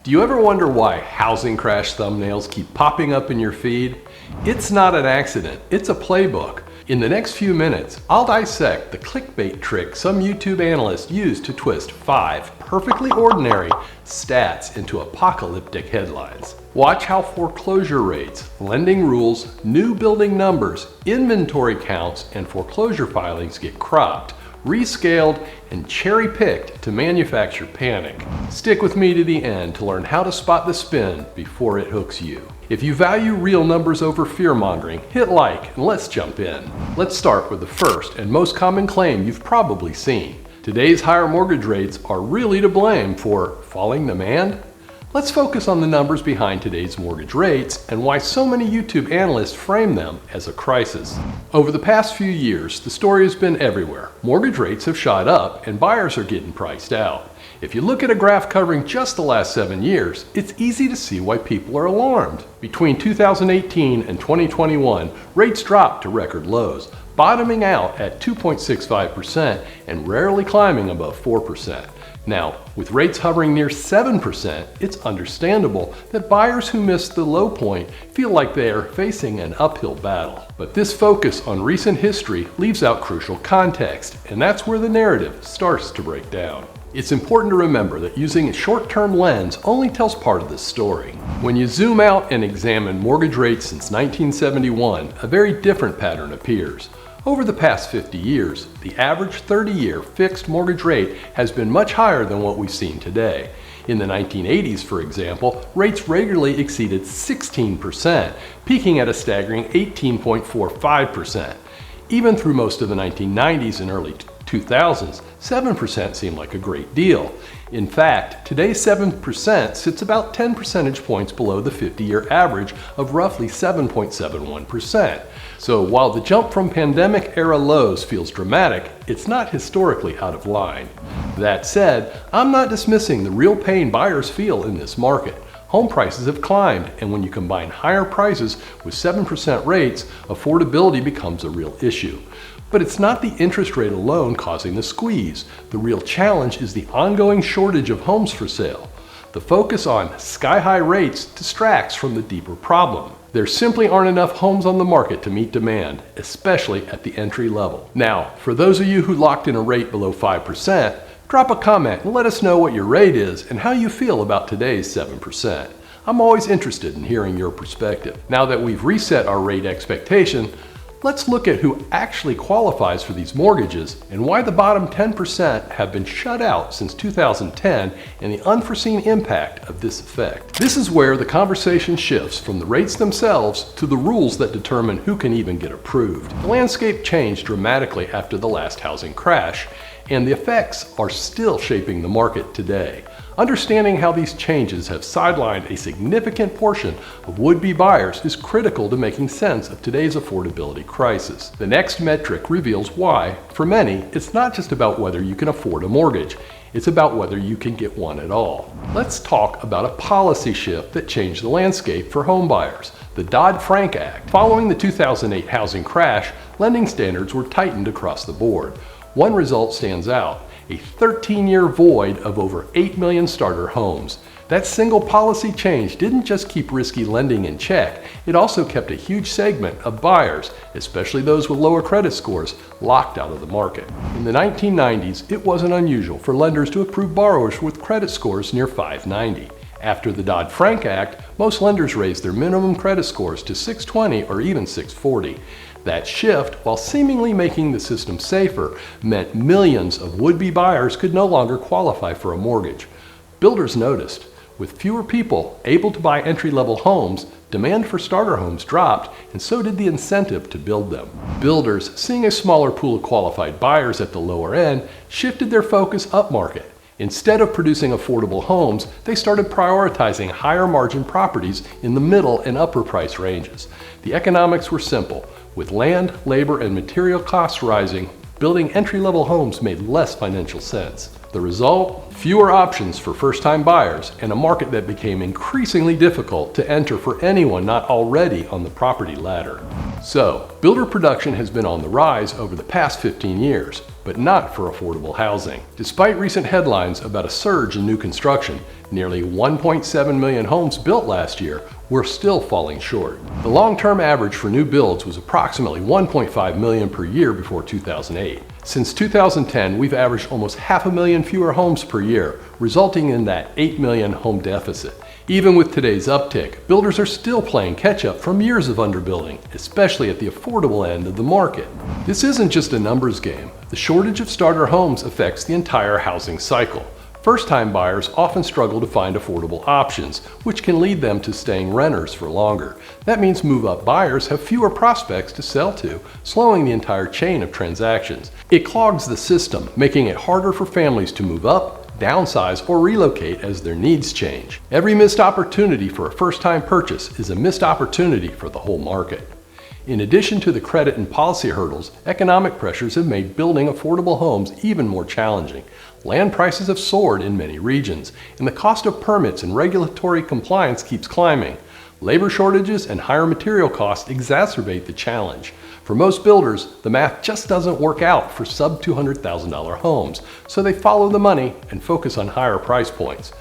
Do you ever wonder why housing crash thumbnails keep popping up in your feed? It's not an accident, it's a playbook. In the next few minutes, I'll dissect the clickbait trick some YouTube analysts use to twist 5 perfectly ordinary stats into apocalyptic headlines. Watch how foreclosure rates, lending rules, new building numbers, inventory counts, and foreclosure filings get cropped, rescaled, and cherry-picked to manufacture panic. Stick with me to the end to learn how to spot the spin before it hooks you. If you value real numbers over fear-mongering, hit like and let's jump in. Let's start with the first and most common claim you've probably seen. Today's higher mortgage rates are really to blame for falling demand? Let's focus on the numbers behind today's mortgage rates and why so many YouTube analysts frame them as a crisis. Over the past few years, the story has been everywhere. Mortgage rates have shot up and buyers are getting priced out. If you look at a graph covering just the last 7 years, it's easy to see why people are alarmed. Between 2018 and 2021, rates dropped to record lows, bottoming out at 2.65% and rarely climbing above 4%. Now, with rates hovering near 7%, it's understandable that buyers who missed the low point feel like they are facing an uphill battle. But this focus on recent history leaves out crucial context, and that's where the narrative starts to break down. It's important to remember that using a short-term lens only tells part of the story. When you zoom out and examine mortgage rates since 1971, a very different pattern appears. Over the past 50 years, the average 30-year fixed mortgage rate has been much higher than what we've seen today. In the 1980s, for example, rates regularly exceeded 16%, peaking at a staggering 18.45%. Even through most of the 1990s and early 2000s, 7% seemed like a great deal. In fact, today's 7% sits about 10 percentage points below the 50-year average of roughly 7.71%. So while the jump from pandemic-era lows feels dramatic, it's not historically out of line. That said, I'm not dismissing the real pain buyers feel in this market. Home prices have climbed, and when you combine higher prices with 7% rates, affordability becomes a real issue. But it's not the interest rate alone causing the squeeze. The real challenge is the ongoing shortage of homes for sale. The focus on sky-high rates distracts from the deeper problem. There simply aren't enough homes on the market to meet demand, especially at the entry level. Now, for those of you who locked in a rate below 5%, drop a comment and let us know what your rate is and how you feel about today's 7%. I'm always interested in hearing your perspective. Now that we've reset our rate expectation, let's look at who actually qualifies for these mortgages and why the bottom 10% have been shut out since 2010 and the unforeseen impact of this effect. This is where the conversation shifts from the rates themselves to the rules that determine who can even get approved. The landscape changed dramatically after the last housing crash, and the effects are still shaping the market today. Understanding how these changes have sidelined a significant portion of would-be buyers is critical to making sense of today's affordability crisis. The next metric reveals why, for many, it's not just about whether you can afford a mortgage, it's about whether you can get one at all. Let's talk about a policy shift that changed the landscape for homebuyers, the Dodd-Frank Act. Following the 2008 housing crash, lending standards were tightened across the board. One result stands out: a 13-year void of over 8 million starter homes. That single policy change didn't just keep risky lending in check, it also kept a huge segment of buyers, especially those with lower credit scores, locked out of the market. In the 1990s, it wasn't unusual for lenders to approve borrowers with credit scores near 590. After the Dodd-Frank Act, most lenders raised their minimum credit scores to 620 or even 640. That shift, while seemingly making the system safer, meant millions of would-be buyers could no longer qualify for a mortgage. Builders noticed. With fewer people able to buy entry-level homes, demand for starter homes dropped, and so did the incentive to build them. Builders, seeing a smaller pool of qualified buyers at the lower end, shifted their focus upmarket. Instead of producing affordable homes, they started prioritizing higher margin properties in the middle and upper price ranges. The economics were simple. With land, labor, and material costs rising, building entry-level homes made less financial sense. The result? fewer options for first-time buyers, and a market that became increasingly difficult to enter for anyone not already on the property ladder. So, builder production has been on the rise over the past 15 years, but not for affordable housing. Despite recent headlines about a surge in new construction, nearly 1.7 million homes built last year, we're still falling short. The long-term average for new builds was approximately 1.5 million per year before 2008. Since 2010, we've averaged almost 500,000 fewer homes per year, resulting in that 8 million home deficit. Even with today's uptick, builders are still playing catch-up from years of underbuilding, especially at the affordable end of the market. This isn't just a numbers game. The shortage of starter homes affects the entire housing cycle. First-time buyers often struggle to find affordable options, which can lead them to staying renters for longer. That means move-up buyers have fewer prospects to sell to, slowing the entire chain of transactions. It clogs the system, making it harder for families to move up, downsize, or relocate as their needs change. Every missed opportunity for a first-time purchase is a missed opportunity for the whole market. In addition to the credit and policy hurdles, economic pressures have made building affordable homes even more challenging. Land prices have soared in many regions, and the cost of permits and regulatory compliance keeps climbing. Labor shortages and higher material costs exacerbate the challenge. For most builders, the math just doesn't work out for sub-$200,000 homes, so they follow the money and focus on higher price points.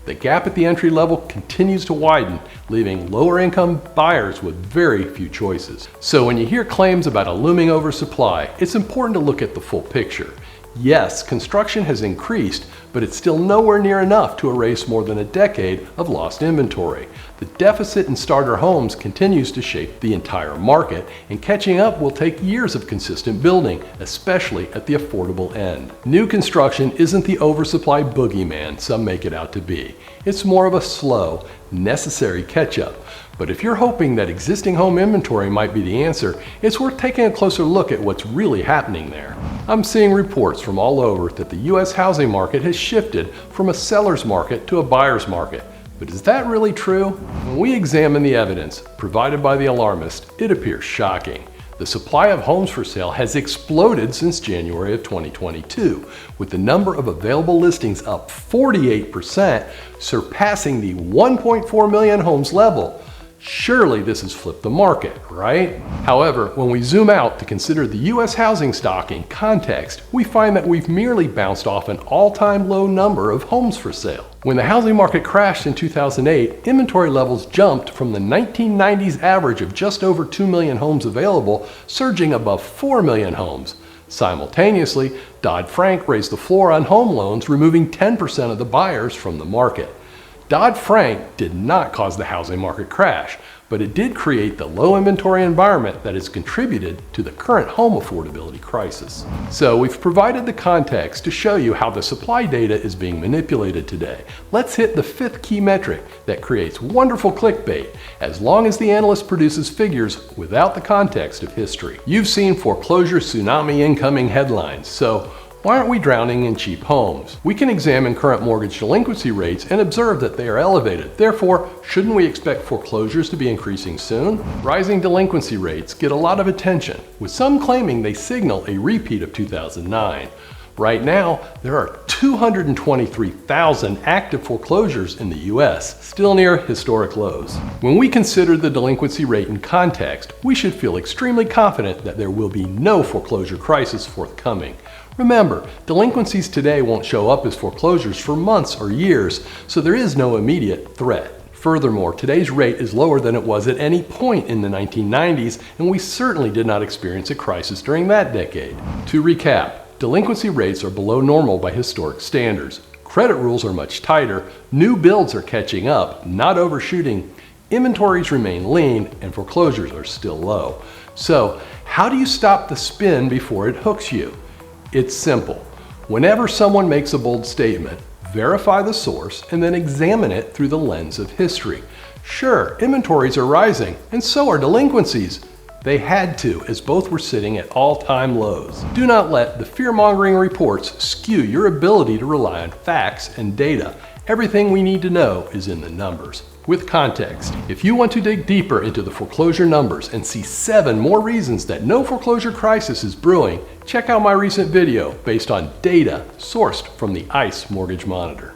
The gap at the entry level continues to widen, leaving lower income buyers with very few choices. So when you hear claims about a looming oversupply, it's important to look at the full picture. Yes, construction has increased, but it's still nowhere near enough to erase more than a decade of lost inventory. The deficit in starter homes continues to shape the entire market, and catching up will take years of consistent building, especially at the affordable end. New construction isn't the oversupply boogeyman some make it out to be. It's more of a slow, necessary catch-up. But if you're hoping that existing home inventory might be the answer, it's worth taking a closer look at what's really happening there. I'm seeing reports from all over that the U.S. housing market has shifted from a seller's market to a buyer's market. But is that really true? When we examine the evidence provided by the alarmist, it appears shocking. The supply of homes for sale has exploded since January of 2022, with the number of available listings up 48%, surpassing the 1.4 million homes level. Surely this has flipped the market, right? However, when we zoom out to consider the U.S. housing stock in context, we find that we've merely bounced off an all-time low number of homes for sale. When the housing market crashed in 2008, inventory levels jumped from the 1990s average of just over 2 million homes available, surging above 4 million homes. Simultaneously, Dodd-Frank raised the floor on home loans, removing 10% of the buyers from the market. Dodd-Frank did not cause the housing market crash, but it did create the low inventory environment that has contributed to the current home affordability crisis. So we've provided the context to show you how the supply data is being manipulated today. Let's hit the fifth key metric that creates wonderful clickbait, as long as the analyst produces figures without the context of history. You've seen foreclosure tsunami incoming headlines, so why aren't we drowning in cheap homes? We can examine current mortgage delinquency rates and observe that they are elevated. Therefore, shouldn't we expect foreclosures to be increasing soon? Rising delinquency rates get a lot of attention, with some claiming they signal a repeat of 2009. Right now, there are 223,000 active foreclosures in the U.S., still near historic lows. When we consider the delinquency rate in context, we should feel extremely confident that there will be no foreclosure crisis forthcoming. Remember, delinquencies today won't show up as foreclosures for months or years, so there is no immediate threat. Furthermore, today's rate is lower than it was at any point in the 1990s, and we certainly did not experience a crisis during that decade. To recap, delinquency rates are below normal by historic standards. Credit rules are much tighter, new builds are catching up, not overshooting, inventories remain lean, and foreclosures are still low. So, how do you stop the spin before it hooks you? It's simple. Whenever someone makes a bold statement, verify the source and then examine it through the lens of history. Sure, inventories are rising, and so are delinquencies. They had to, as both were sitting at all-time lows. Do not let the fear-mongering reports skew your ability to rely on facts and data. Everything we need to know is in the numbers, with context. If you want to dig deeper into the foreclosure numbers and see 7 more reasons that no foreclosure crisis is brewing, check out my recent video based on data sourced from the ICE Mortgage Monitor.